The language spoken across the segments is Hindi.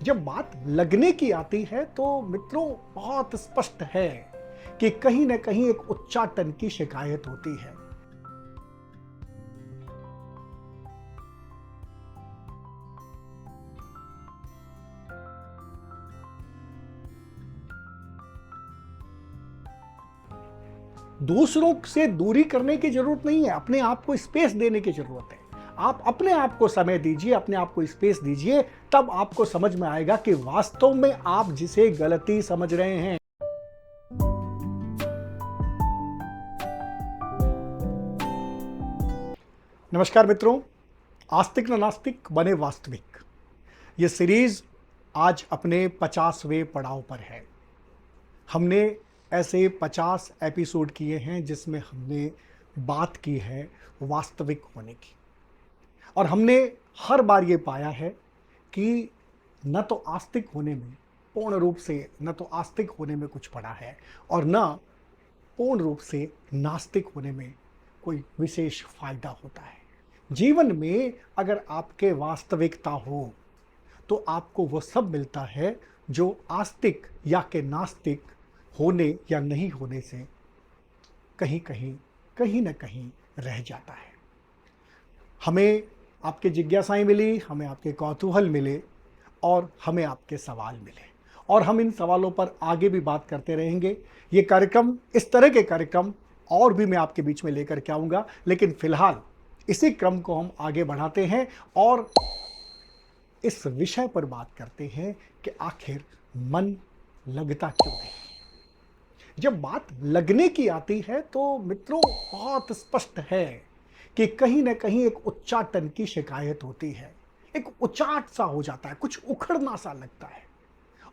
जब बात लगने की आती है तो मित्रों बहुत स्पष्ट है कि कहीं ना कहीं एक उच्चाटन की शिकायत होती है। दूसरों से दूरी करने की जरूरत नहीं है, अपने आप को स्पेस देने की जरूरत है। आप अपने आप को समय दीजिए, अपने आप को स्पेस दीजिए, तब आपको समझ में आएगा कि वास्तव में आप जिसे गलती समझ रहे हैं। नमस्कार मित्रों, आस्तिक न नास्तिक बने वास्तविक, ये सीरीज आज अपने 50वें पड़ाव पर है। हमने ऐसे 50 एपिसोड किए हैं जिसमें हमने बात की है वास्तविक होने की, और हमने हर बार ये पाया है कि न तो आस्तिक होने में पूर्ण रूप से न तो आस्तिक होने में कुछ पड़ा है और न पूर्ण रूप से नास्तिक होने में कोई विशेष फायदा होता है। जीवन में अगर आपके वास्तविकता हो तो आपको वो सब मिलता है जो आस्तिक या के नास्तिक होने या नहीं होने से कहीं ना कहीं रह जाता है। हमें आपके जिज्ञासाएं मिली, हमें आपके कौतूहल मिले और हमें आपके सवाल मिले, और हम इन सवालों पर आगे भी बात करते रहेंगे। ये कार्यक्रम, इस तरह के कार्यक्रम और भी मैं आपके बीच में लेकर के आऊँगा, लेकिन फिलहाल इसी क्रम को हम आगे बढ़ाते हैं और इस विषय पर बात करते हैं कि आखिर मन लगता क्यों नहीं। जब बात लगने की आती है तो मित्रों बहुत स्पष्ट है कि कहीं ना कहीं एक उच्चाटन की शिकायत होती है। एक उचाट सा हो जाता है, कुछ उखड़ना सा लगता है।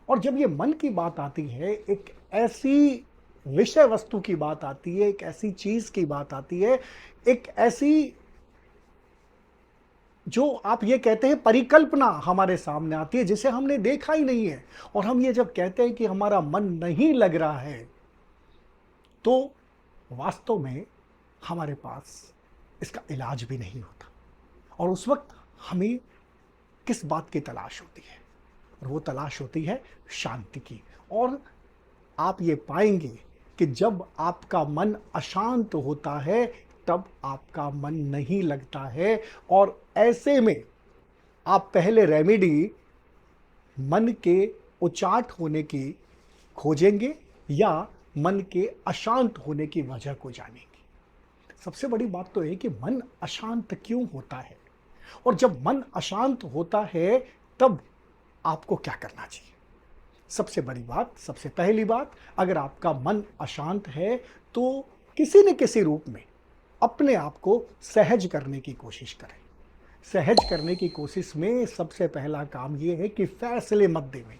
और जब ये मन की बात आती है, एक ऐसी विषय वस्तु की बात आती है, एक ऐसी चीज की बात आती है, एक ऐसी जो आप ये कहते हैं परिकल्पना हमारे सामने आती है जिसे हमने देखा ही नहीं है, और हम ये जब कहते हैं कि हमारा मन नहीं लग रहा है तो वास्तव में हमारे पास इसका इलाज भी नहीं होता। और उस वक्त हमें किस बात की तलाश होती है? और वो तलाश होती है शांति की। और आप ये पाएंगे कि जब आपका मन अशांत होता है तब आपका मन नहीं लगता है, और ऐसे में आप पहले रेमेडी मन के उचाट होने की खोजेंगे या मन के अशांत होने की वजह को जानेंगे। सबसे बड़ी बात तो है कि मन अशांत क्यों होता है, और जब मन अशांत होता है तब आपको क्या करना चाहिए। सबसे बड़ी बात, सबसे पहली बात, अगर आपका मन अशांत है तो किसी न किसी रूप में अपने आप को सहज करने की कोशिश करें। सहज करने की कोशिश में सबसे पहला काम यह है कि फैसले मत देवें,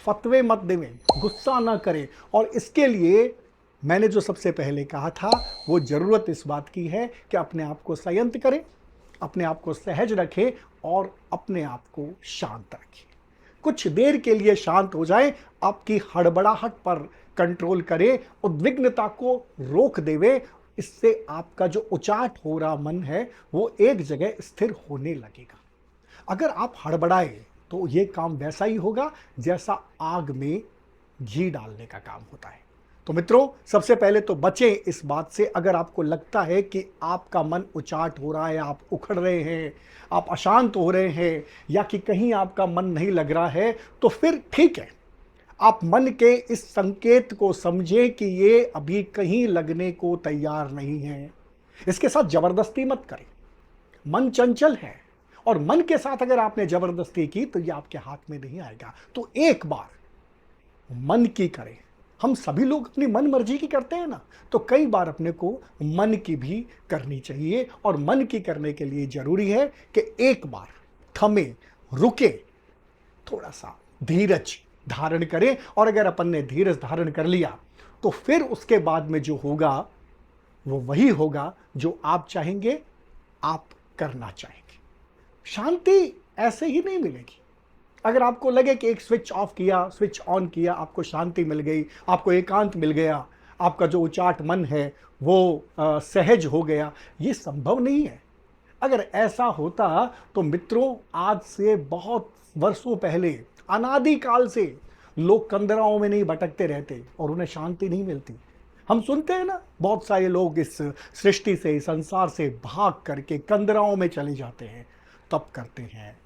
फतवे मत देवें, गुस्सा ना करें। और इसके लिए मैंने जो सबसे पहले कहा था वो ज़रूरत इस बात की है कि अपने आप को संयत करें, अपने आप को सहज रखें और अपने आप को शांत रखें। कुछ देर के लिए शांत हो जाएं, आपकी हड़बड़ाहट पर कंट्रोल करें, उद्विग्नता को रोक देवे। इससे आपका जो उचाट हो रहा मन है वो एक जगह स्थिर होने लगेगा। अगर आप हड़बड़ाए तो ये काम वैसा ही होगा जैसा आग में घी डालने का काम होता है। तो मित्रों, सबसे पहले तो बचें इस बात से। अगर आपको लगता है कि आपका मन उचाट हो रहा है, आप उखड़ रहे हैं, आप अशांत हो रहे हैं, या कि कहीं आपका मन नहीं लग रहा है, तो फिर ठीक है, आप मन के इस संकेत को समझें कि ये अभी कहीं लगने को तैयार नहीं है। इसके साथ जबरदस्ती मत करें। मन चंचल है, और मन के साथ अगर आपने जबरदस्ती की तो ये आपके हाथ में नहीं आएगा। तो एक बार मन की करें। हम सभी लोग अपनी मन मर्जी की करते हैं ना, तो कई बार अपने को मन की भी करनी चाहिए। और मन की करने के लिए जरूरी है कि एक बार थमे, रुके, थोड़ा सा धीरज धारण करें। और अगर अपन ने धीरज धारण कर लिया तो फिर उसके बाद में जो होगा वो वही होगा जो आप चाहेंगे, आप करना चाहेंगे। शांति ऐसे ही नहीं मिलेगी। अगर आपको लगे कि एक स्विच ऑफ किया, स्विच ऑन किया, आपको शांति मिल गई, आपको एकांत मिल गया, आपका जो उचाट मन है वो सहज हो गया, ये संभव नहीं है। अगर ऐसा होता तो मित्रों, आज से बहुत वर्षों पहले, अनादिकाल से लोग कंदराओं में नहीं भटकते रहते और उन्हें शांति नहीं मिलती। हम सुनते हैं ना, बहुत सारे लोग इस सृष्टि से, इस संसार से भाग करके कंदराओं में चले जाते हैं, तप करते हैं,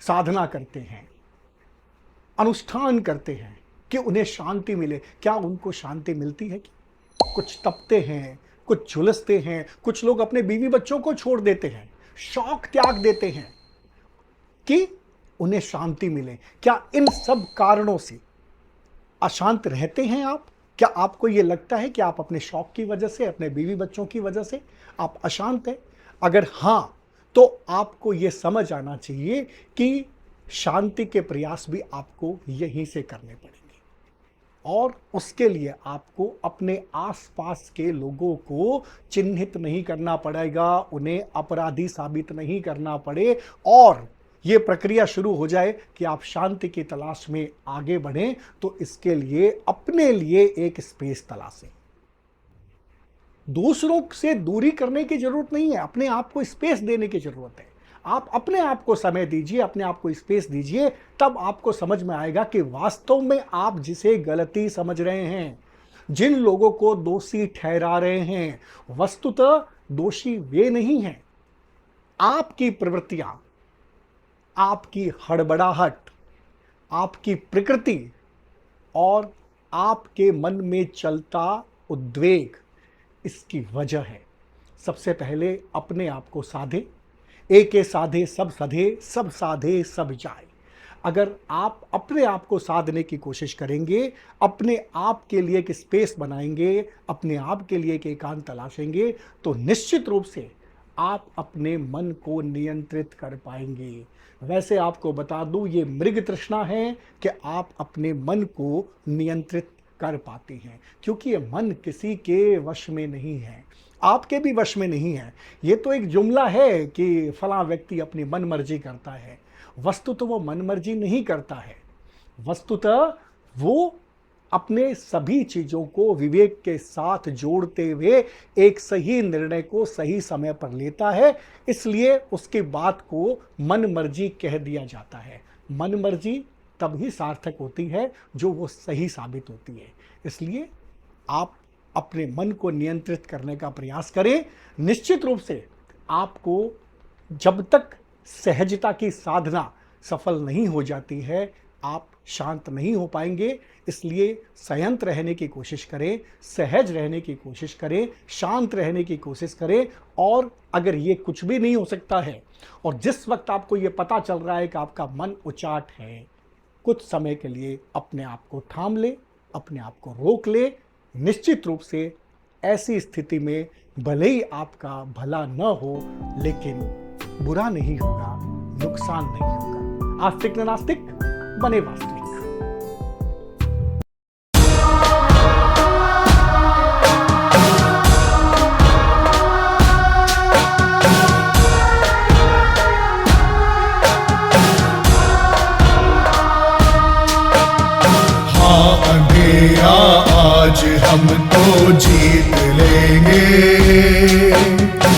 साधना करते हैं, अनुष्ठान करते हैं कि उन्हें शांति मिले। क्या उनको शांति मिलती है? कि कुछ तपते हैं, कुछ झुलसते हैं, कुछ लोग अपने बीवी बच्चों को छोड़ देते हैं, शौक त्याग देते हैं कि उन्हें शांति मिले। क्या इन सब कारणों से अशांत रहते हैं आप? क्या आपको यह लगता है कि आप अपने शौक की वजह से, अपने बीवी बच्चों की वजह से आप अशांत हैं? अगर हां, तो आपको यह समझ आना चाहिए कि शांति के प्रयास भी आपको यहीं से करने पड़ेंगे और उसके लिए आपको अपने आसपास के लोगों को चिन्हित नहीं करना पड़ेगा, उन्हें अपराधी साबित नहीं करना पड़े और ये प्रक्रिया शुरू हो जाए कि आप शांति की तलाश में आगे बढ़ें। तो इसके लिए अपने लिए एक स्पेस तलाशें। दूसरों से दूरी करने की जरूरत नहीं है, अपने आप को स्पेस देने की जरूरत है। आप अपने आप को समय दीजिए, अपने आप को स्पेस दीजिए, तब आपको समझ में आएगा कि वास्तव में आप जिसे गलती समझ रहे हैं, जिन लोगों को दोषी ठहरा रहे हैं, वस्तुतः दोषी वे नहीं हैं। आपकी प्रवृत्तियां, आपकी हड़बड़ाहट, आपकी प्रकृति और आपके मन में चलता उद्वेग इसकी वजह है। सबसे पहले अपने आप को साधे। एके साधे सब सधे, सब साधे सब जाए। अगर आप अपने आप को साधने की कोशिश करेंगे, अपने आप के लिए एक स्पेस बनाएंगे, अपने आप के लिए एक एकांत तलाशेंगे, तो निश्चित रूप से आप अपने मन को नियंत्रित कर पाएंगे। वैसे आपको बता दूं, ये मृग तृष्णा है कि आप अपने मन को नियंत्रित कर पाते हैं, क्योंकि ये मन किसी के वश में नहीं है, आपके भी वश में नहीं है। ये तो एक जुमला है कि फला व्यक्ति अपनी मन मर्जी करता है। वस्तुतः वो मन मर्जी नहीं करता है, वस्तुतः वो अपने सभी चीजों को विवेक के साथ जोड़ते हुए एक सही निर्णय को सही समय पर लेता है। इसलिए उसकी बात को मन मर्जी कह दिया जाता है। मन मर्जी तभी सार्थक होती है जो वो सही साबित होती है। इसलिए आप अपने मन को नियंत्रित करने का प्रयास करें। निश्चित रूप से आपको जब तक सहजता की साधना सफल नहीं हो जाती है, आप शांत नहीं हो पाएंगे। इसलिए संयत रहने की कोशिश करें, सहज रहने की कोशिश करें, शांत रहने की कोशिश करें। और अगर ये कुछ भी नहीं हो सकता है और जिस वक्त आपको ये पता चल रहा है कि आपका मन उचाट है, कुछ समय के लिए अपने आप को थाम ले, अपने आप को रोक ले। निश्चित रूप से ऐसी स्थिति में भले ही आपका भला न हो, लेकिन बुरा नहीं होगा, नुकसान नहीं होगा। आस्तिक न नास्तिक बने वास्तविक। हाँ, अंधेरा आज हम तो जीत लेंगे।